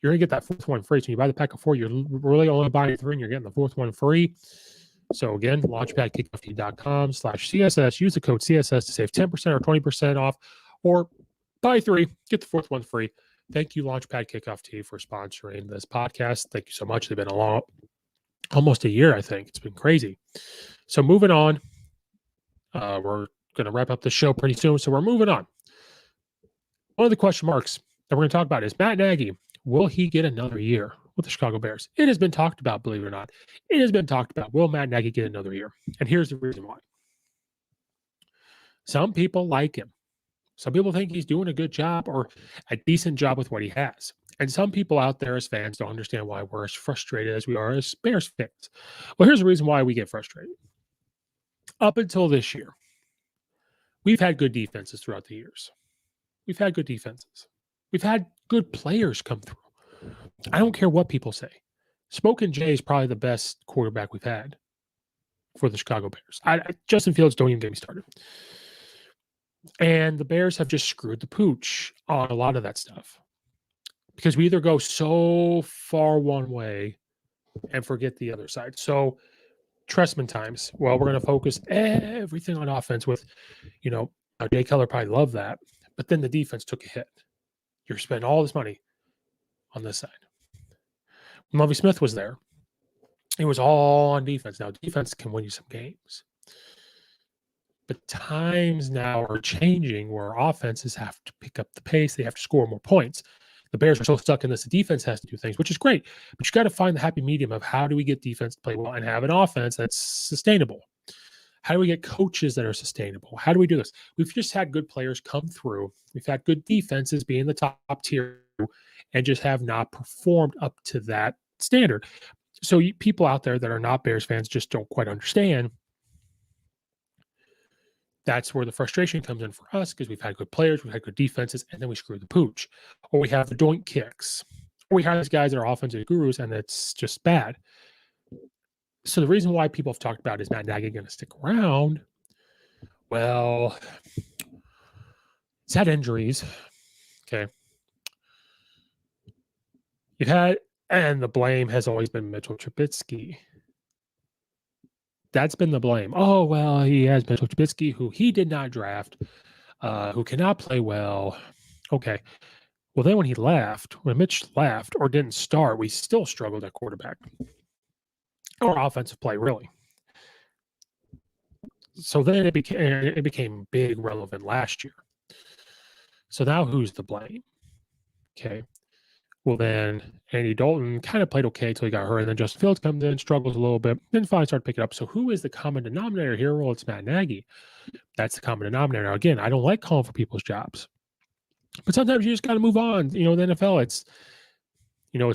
[SPEAKER 1] you're going to get that fourth one free. So when you buy the pack of 4, you're really only buying 3 and you're getting the fourth one free. So again, launchpadkickoff.com/CSS. Use the code CSS to save 10% or 20% off, or buy 3, get the fourth one free. Thank you, Launchpad Kickoff Tee, for sponsoring this podcast. Thank you so much. They've been almost a year, I think. It's been crazy. So moving on, we're going to wrap up the show pretty soon. So we're moving on. One of the question marks that we're going to talk about is Matt Nagy. Will he get another year with the Chicago Bears? It has been talked about, believe it or not. It has been talked about. Will Matt Nagy get another year? And here's the reason why. Some people like him. Some people think he's doing a good job or a decent job with what he has. And some people out there as fans don't understand why we're as frustrated as we are as Bears fans. Well, here's the reason why we get frustrated. Up until this year, we've had good defenses throughout the years. We've had good defenses. We've had good players come through. I don't care what people say. Smokin' Jay is probably the best quarterback we've had for the Chicago Bears. Justin Fields, don't even get me started. And the Bears have just screwed the pooch on a lot of that stuff because we either go so far one way and forget the other side. So Trestman times, well, we're going to focus everything on offense with, Jay Keller probably loved that, but then the defense took a hit. You're spending all this money on this side. When Lovie Smith was there, it was all on defense. Now, defense can win you some games. But times now are changing where offenses have to pick up the pace. They have to score more points. The Bears are so stuck in this. The defense has to do things, which is great. But you got to find the happy medium of how do we get defense to play well and have an offense that's sustainable? How do we get coaches that are sustainable? How do we do this? We've just had good players come through. We've had good defenses be in the top tier and just have not performed up to that standard. So people out there that are not Bears fans just don't quite understand. That's where the frustration comes in for us because we've had good players, we've had good defenses, and then we screw the pooch. Or we have the doink kicks. Or we have these guys that are offensive gurus, and it's just bad. So the reason why people have talked about is Matt Nagy going to stick around? Well, he's had injuries. Okay. You've had, and the blame has always been Mitchell Trubisky. That's been the blame. Oh, well, he has Mitchell Trubisky, who he did not draft, who cannot play well. Okay. Well, then when Mitch left or didn't start, we still struggled at quarterback or offensive play, really. So then it became big relevant last year. So now who's the blame? Okay. Well, then Andy Dalton kind of played okay until he got hurt. And then Justin Fields comes in, struggles a little bit, then finally started picking up. So who is the common denominator here? Well, it's Matt Nagy. That's the common denominator. Again, I don't like calling for people's jobs. But sometimes you just got to move on. The NFL, it's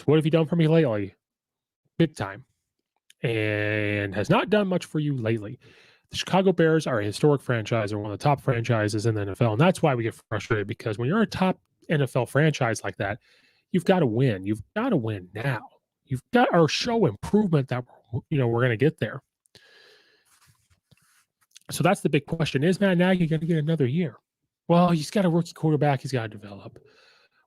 [SPEAKER 1] what have you done for me lately? Big time. And has not done much for you lately. The Chicago Bears are a historic franchise. They're one of the top franchises in the NFL. And that's why we get frustrated, because when you're a top NFL franchise like that, you've got to win. You've got to win now. You've got to show improvement that, we're going to get there. So that's the big question. Is Matt Nagy going to get another year? Well, he's got a rookie quarterback he's got to develop.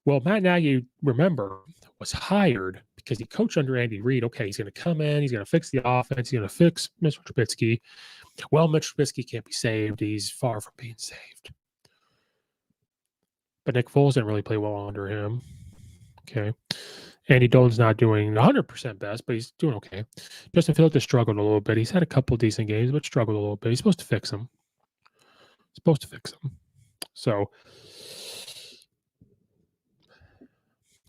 [SPEAKER 1] Well, Matt Nagy, remember, was hired because he coached under Andy Reid. Okay, he's going to come in. He's going to fix the offense. He's going to fix Mr. Trubisky. Well, Mitch Trubisky can't be saved. He's far from being saved. But Nick Foles didn't really play well under him. Okay. Andy Dalton's not doing 100% best, but he's doing okay. Justin Fields has struggled a little bit. He's had a couple of decent games, but struggled a little bit. He's supposed to fix him. So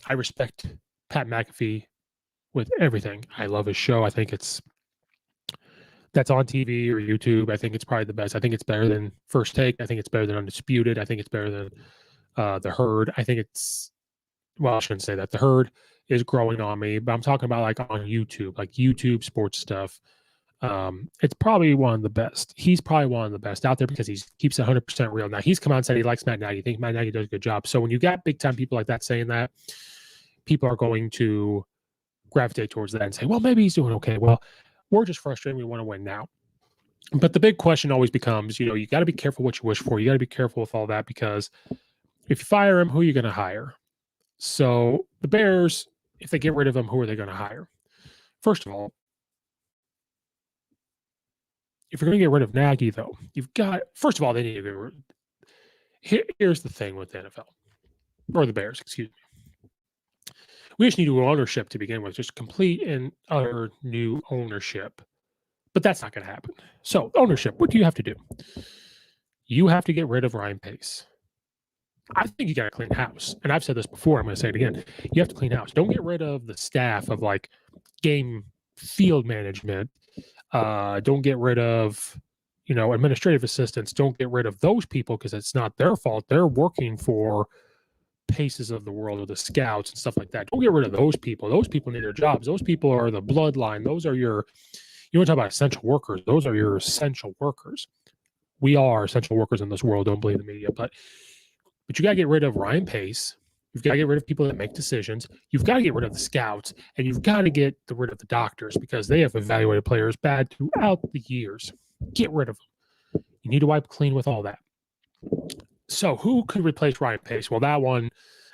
[SPEAKER 1] I respect Pat McAfee with everything. I love his show. I think that's on TV or YouTube. I think it's probably the best. I think it's better than First Take. I think it's better than Undisputed. I think it's better than The Herd. I think I shouldn't say that. The Herd is growing on me, but I'm talking about like on YouTube, like YouTube sports stuff. It's probably one of the best. He's probably one of the best out there because he keeps it 100% real. Now, he's come out and said he likes Matt Nagy. He thinks Matt Nagy does a good job. So when you got big-time people like that saying that, people are going to gravitate towards that and say, well, maybe he's doing okay. Well, we're just frustrated. We want to win now. But the big question always becomes, you got to be careful what you wish for. You got to be careful with all that, because if you fire him, who are you going to hire? So the Bears, if they get rid of him, who are they going to hire? First of all, if you're going to get rid of Nagy, though, first of all, they need to get rid. Here's the thing with the NFL, or the Bears, excuse me. We just need new ownership to begin with, just complete and utter new ownership. But that's not going to happen. So ownership, what do you have to do? You have to get rid of Ryan Pace. I think you got to clean house. And I've said this before. I'm going to say it again. You have to clean house. Don't get rid of the staff of like game field management. Don't get rid of, administrative assistants. Don't get rid of those people because it's not their fault. They're working for Paces of the world or the scouts and stuff like that. Don't get rid of those people. Those people need their jobs. Those people are the bloodline. Those are you want to talk about essential workers. Those are your essential workers. We are essential workers in this world. Don't believe the media, but you got to get rid of Ryan Pace. You've got to get rid of people that make decisions. You've got to get rid of the scouts, and you've got to get rid of the doctors because they have evaluated players bad throughout the years. Get rid of them. You need to wipe clean with all that. So who could replace Ryan Pace? Well, that one,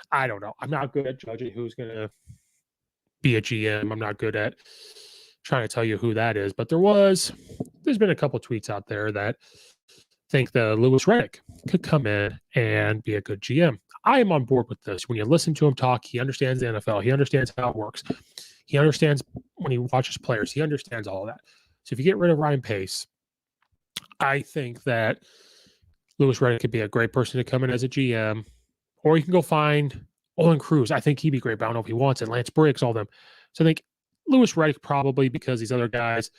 [SPEAKER 1] I don't know. I'm not good at judging who's going to be a GM. I'm not good at trying to tell you who that is. But there's been a couple tweets out there that think that Louis Riddick could come in and be a good GM. I am on board with this. When you listen to him talk, he understands the NFL. He understands how it works. He understands when he watches players. He understands all of that. So if you get rid of Ryan Pace, I think that Louis Riddick could be a great person to come in as a GM, or you can go find Olin Cruz, I think he'd be great, but I don't know if he wants it. Lance Briggs, all them. So I think Lewis Reddick probably, because these other guys,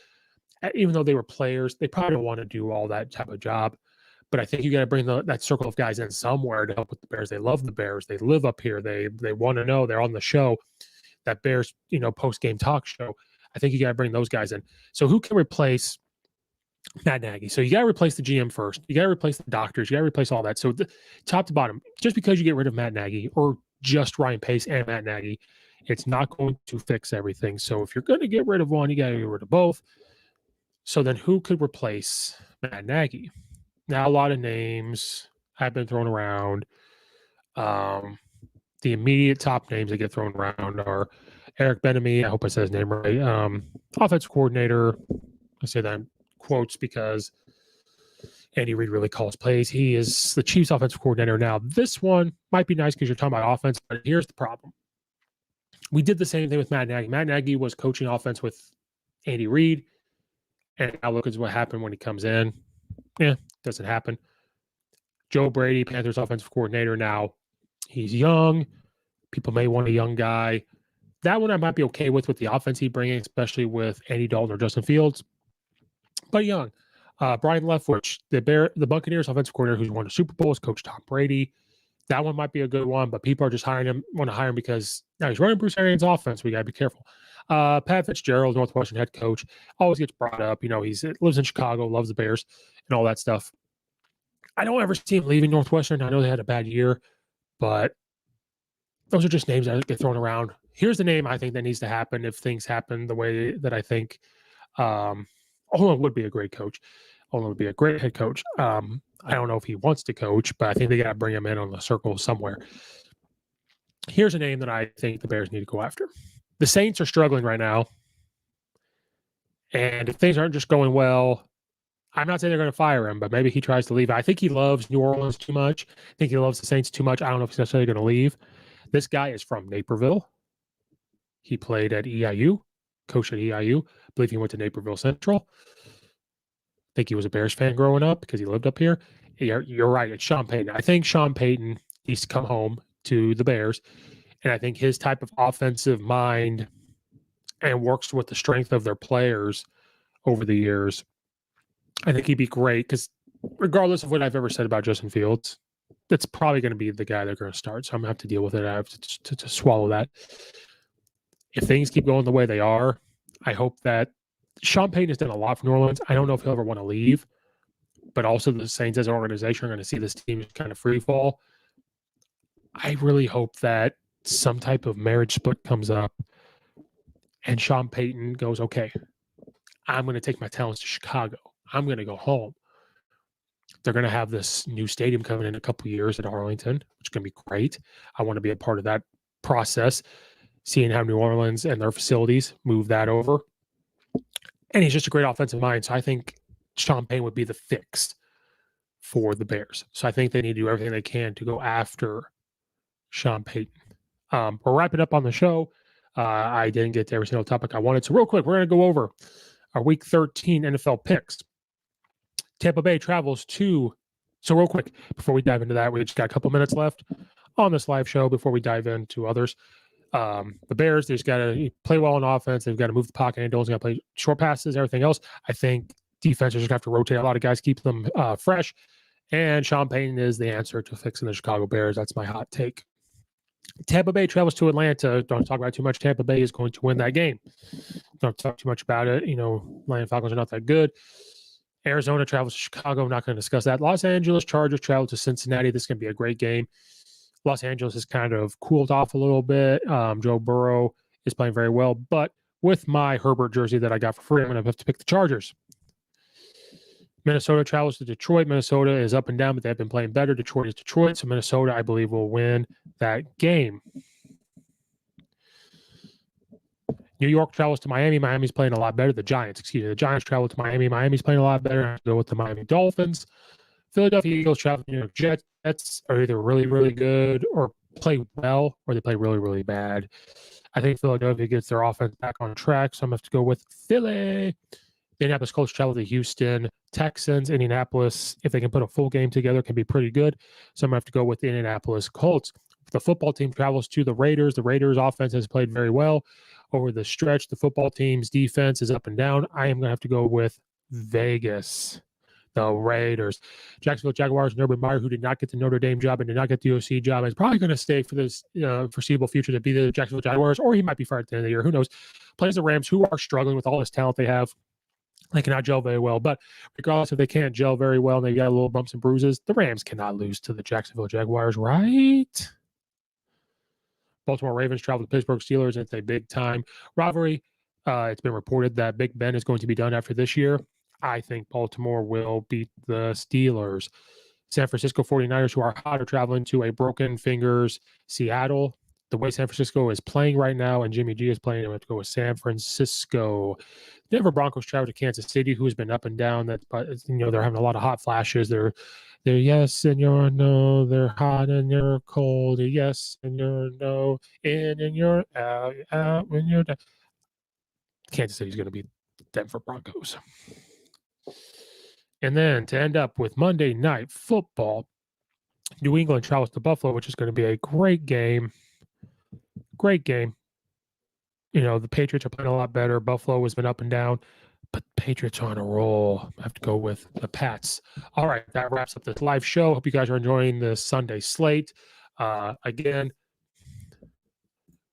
[SPEAKER 1] even though they were players, they probably don't want to do all that type of job. But I think you got to bring that circle of guys in somewhere to help with the Bears. They love the Bears. They live up here. They want to know. They're on the show, that Bears, post-game talk show. I think you got to bring those guys in. So who can replace Matt Nagy? So you got to replace the GM first. You got to replace the doctors. You got to replace all that. So top to bottom, just because you get rid of Matt Nagy or just Ryan Pace and Matt Nagy, it's not going to fix everything. So if you're going to get rid of one, you got to get rid of both. So then who could replace Matt Nagy? Now, a lot of names have been thrown around. The immediate top names that get thrown around are Eric Bieniemy. I hope I said his name right. Offensive coordinator. I say that in quotes because Andy Reid really calls plays. He is the Chiefs offensive coordinator now. This one might be nice because you're talking about offense, but here's the problem. We did the same thing with Matt Nagy. Matt Nagy was coaching offense with Andy Reid, and now look at what happened when he comes in. Yeah, doesn't happen. Joe Brady, Panthers offensive coordinator now. He's young. People may want a young guy. That one I might be okay with the offense he's bringing, especially with Andy Dalton or Justin Fields. But young. Brian Leftwich, the Buccaneers offensive coordinator who's won the Super Bowl, is Coach Tom Brady. That one might be a good one, but people are just want to hire him because now he's running Bruce Arians' offense. We got to be careful. Pat Fitzgerald, Northwestern head coach, always gets brought up. He lives in Chicago, loves the Bears, and all that stuff. I don't ever see him leaving Northwestern. I know they had a bad year, but those are just names that get thrown around. Here's the name I think that needs to happen if things happen the way that I think. Olin would be a great coach. Olin would be a great head coach. I don't know if he wants to coach, but I think they got to bring him in on the circle somewhere. Here's a name that I think the Bears need to go after. The Saints are struggling right now. And if things aren't just going well, I'm not saying they're going to fire him, but maybe he tries to leave. I think he loves New Orleans too much. I think he loves the Saints too much. I don't know if he's necessarily going to leave. This guy is from Naperville. He played at EIU, coached at EIU. I believe he went to Naperville Central. I think he was a Bears fan growing up because he lived up here. You're right. It's Sean Payton. I think Sean Payton needs to come home to the Bears. And I think his type of offensive mind and works with the strength of their players over the years, I think he'd be great because regardless of what I've ever said about Justin Fields, that's probably going to be the guy they're going to start. So I'm going to have to deal with it. I have to swallow that. If things keep going the way they are, I hope that Sean Payton has done a lot for New Orleans. I don't know if he'll ever want to leave, but also the Saints as an organization are going to see this team kind of free fall. I really hope that some type of marriage split comes up and Sean Payton goes, okay, I'm going to take my talents to Chicago. I'm going to go home. They're going to have this new stadium coming in a couple of years at Arlington, which is going to be great. I want to be a part of that process, seeing how New Orleans and their facilities move that over. And he's just a great offensive mind. So I think Sean Payton would be the fix for the Bears. So I think they need to do everything they can to go after Sean Payton. We're wrapping up on the show. I didn't get to every single topic I wanted. So real quick, we're going to go over our Week 13 NFL picks. Tampa Bay travels to – so real quick, before we dive into that, we just got a couple minutes left on this live show before we dive into others. The Bears, they just got to play well on offense. They've got to move the pocket. And Dole's got to play short passes, everything else. I think defense is just going to have to rotate a lot of guys, keep them fresh. And Sean Payton is the answer to fixing the Chicago Bears. That's my hot take. Tampa Bay travels to Atlanta. Don't talk about it too much. Tampa Bay is going to win that game. Don't talk too much about it. Atlanta Falcons are not that good. Arizona travels to Chicago. I'm not going to discuss that. Los Angeles Chargers travel to Cincinnati. This is going to be a great game. Los Angeles has kind of cooled off a little bit. Joe Burrow is playing very well. But with my Herbert jersey that I got for free, I'm going to have to pick the Chargers. Minnesota travels to Detroit. Minnesota is up and down, but they've been playing better. Detroit is Detroit. So Minnesota, I believe, will win that game. New York travels to Miami. Miami's playing a lot better. The Giants travel to Miami. Miami's playing a lot better. I have to go with the Miami Dolphins. Philadelphia Eagles travel to New York Jets. Jets are either really, really good or play well, or they play really, really bad. I think Philadelphia gets their offense back on track, so I'm going to have to go with Philly. Indianapolis Colts travel to Houston. Texans, Indianapolis, if they can put a full game together, can be pretty good. So I'm going to have to go with the Indianapolis Colts. The football team travels to the Raiders. The Raiders offense has played very well over the stretch. The football team's defense is up and down. I am going to have to go with Vegas. The Raiders. Jacksonville Jaguars, Urban Meyer, who did not get the Notre Dame job and did not get the OC job, is probably going to stay for this foreseeable future to be the Jacksonville Jaguars, or he might be fired at the end of the year. Who knows? Plays the Rams, who are struggling with all this talent they have. They cannot gel very well. But regardless if they can't gel very well and they got little bumps and bruises, the Rams cannot lose to the Jacksonville Jaguars, right? Baltimore Ravens travel to Pittsburgh Steelers, and it's a big-time rivalry. It's been reported that Big Ben is going to be done after this year. I think Baltimore will beat the Steelers. San Francisco 49ers, who are hot, are traveling to a broken fingers Seattle. The way San Francisco is playing right now and Jimmy G is playing, I'm going to go with San Francisco. Denver Broncos travel to Kansas City, who has been up and down. But they're having a lot of hot flashes. They're yes and you're no. They're hot and you're cold. Yes and you're no. In and you're out when you're down. Kansas City's going to beat Denver Broncos. And then to end up with Monday Night Football, New England travels to Buffalo, which is going to be a great game. Great game. The Patriots are playing a lot better. Buffalo has been up and down, but Patriots are on a roll. I have to go with the Pats. All right, that wraps up this live show. Hope you guys are enjoying the Sunday slate. Again,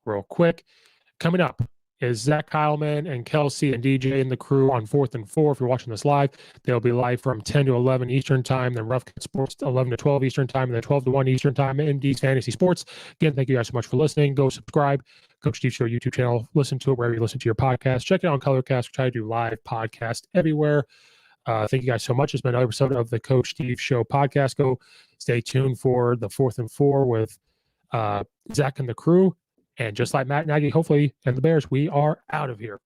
[SPEAKER 1] real quick, coming up is Zach Heilman and Kelsey and DJ and the crew on 4th and 4. If you're watching this live, they'll be live from 10 to 11 Eastern time, then Rough Cut Sports 11 to 12 Eastern time, and then 12 to 1 Eastern time, MD's Fantasy Sports. Again, thank you guys so much for listening. Go subscribe, Coach Steve Show YouTube channel. Listen to it wherever you listen to your podcast. Check it out on Colorcast. We try to do live podcast everywhere. Thank you guys so much. It's been another episode of the Coach Steve Show podcast. Go stay tuned for the 4th and 4 with Zach and the crew. And just like Matt Nagy, hopefully, and the Bears, we are out of here.